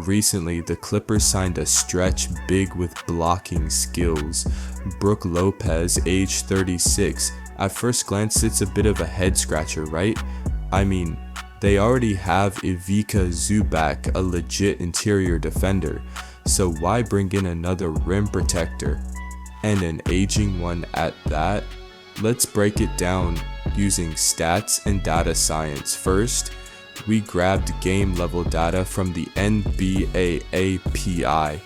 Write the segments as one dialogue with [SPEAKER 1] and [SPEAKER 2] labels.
[SPEAKER 1] Recently, the Clippers signed a stretch big with blocking skills. Brook Lopez, age 36. At first glance, it's a bit of a head scratcher, right? I mean, they already have Ivica Zubac, a legit interior defender, so why bring in another rim protector? And an aging one at that? Let's break it down using stats and data science. First, we grabbed game level data from the NBA API.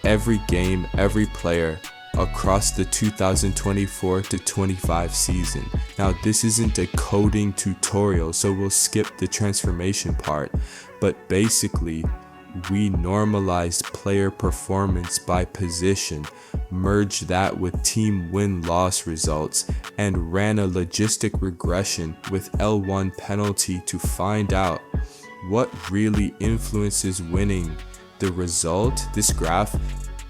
[SPEAKER 1] Every game, every player across the 2024-25 season. Now, this isn't a coding tutorial, so we'll skip the transformation part, but basically, we normalized player performance by position, merged that with team win-loss results, and ran a logistic regression with L1 penalty to find out what really influences winning. The result, this graph,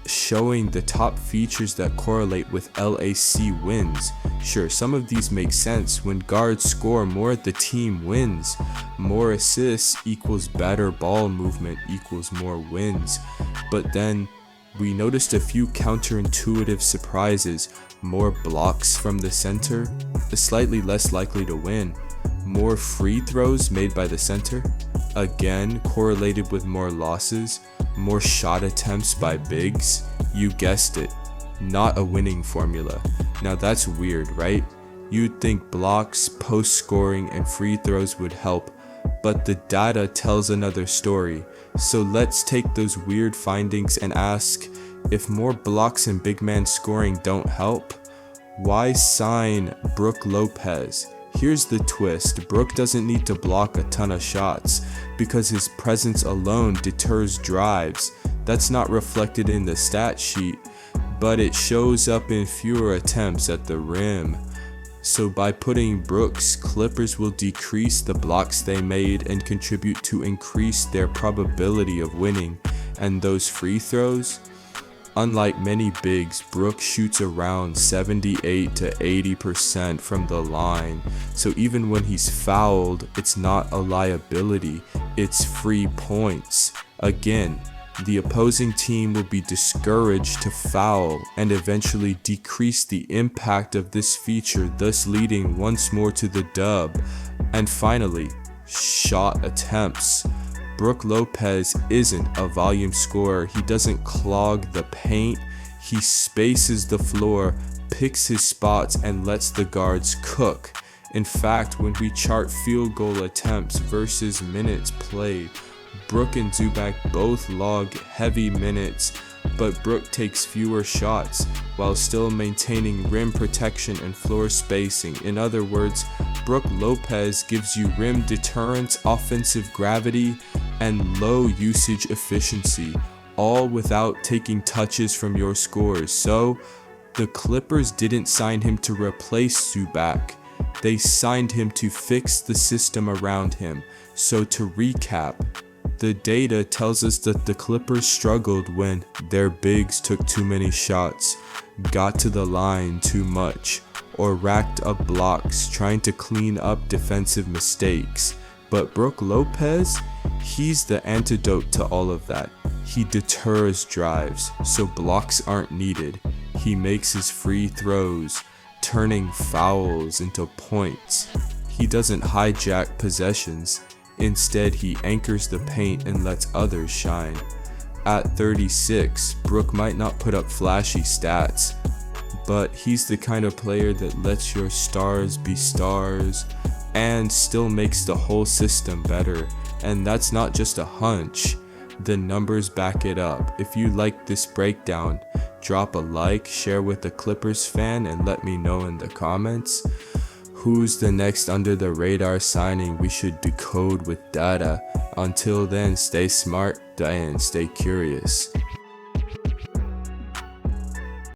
[SPEAKER 1] showing the top features that correlate with LAC wins. Sure, some of these make sense. When guards score more, the team wins. More assists equals better ball movement equals more wins. But then we noticed a few counterintuitive surprises. More blocks from the center, slightly less likely to win. More free throws made by the center, again correlated with more losses. More shot attempts by bigs, you guessed it, not a winning formula. Now that's weird, right? You'd think blocks, post scoring, and free throws would help, but the data tells another story. So let's take those weird findings and ask, if more blocks and big man scoring don't help, why sign Brook Lopez? Here's the twist, Brook doesn't need to block a ton of shots because his presence alone deters drives. That's not reflected in the stat sheet, but it shows up in fewer attempts at the rim. So by putting Brooks, Clippers will decrease the blocks they made and contribute to increase their probability of winning. And those free throws? Unlike many bigs, Brook shoots around 78 to 80% from the line, so even when he's fouled, it's not a liability, it's free points. Again, the opposing team will be discouraged to foul and eventually decrease the impact of this feature, thus leading once more to the dub. And finally, shot attempts. Brook Lopez isn't a volume scorer. He doesn't clog the paint. He spaces the floor, picks his spots, and lets the guards cook. In fact, when we chart field goal attempts versus minutes played, Brook and Zubac both log heavy minutes, but Brook takes fewer shots while still maintaining rim protection and floor spacing. In other words, Brook Lopez gives you rim deterrence, offensive gravity, and low usage efficiency, all without taking touches from your scores. So, the Clippers didn't sign him to replace Zubac. They signed him to fix the system around him. So to recap, the data tells us that the Clippers struggled when their bigs took too many shots, got to the line too much, or racked up blocks trying to clean up defensive mistakes. But Brook Lopez, he's the antidote to all of that. He deters drives, so blocks aren't needed. He makes his free throws, turning fouls into points. He doesn't hijack possessions. Instead, he anchors the paint and lets others shine. At 36, Brook might not put up flashy stats, but he's the kind of player that lets your stars be stars and still makes the whole system better. And that's not just a hunch. The numbers back it up. If you like this breakdown, drop a like, share with a Clippers fan, and let me know in the comments who's the next under the radar signing we should decode with data. Until then, stay smart and stay curious.